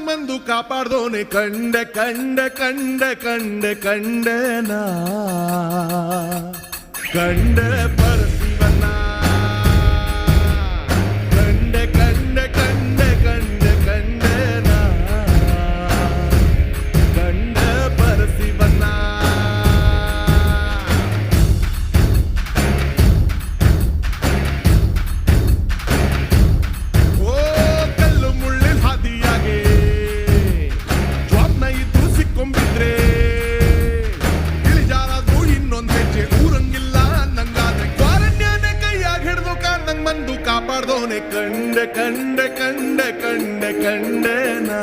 ಕಾದಂಗ್ ಬಂದು ಕಾಪಾಡ್ದೋನೆ ಕಂಡೆ ಕಂಡೆ ಕಂಡೆ ಕಂಡೆ ಕಂಡೆನ ಕಂಡೆ ಪರಶಿವನ ಕಂಡೆ ಕಂಡೆ ಕಂಡೆ ಕಂಡೆ ಕಂಡೆನ ಕಂಡೆ ಪರಶಿವನ ಕಾಪಾಡ್ದೋನೆ ಕಂಡೆ ಕಂಡೆ ಕಂಡೆ ಕಂಡೆ ಕಂಡೆನಾ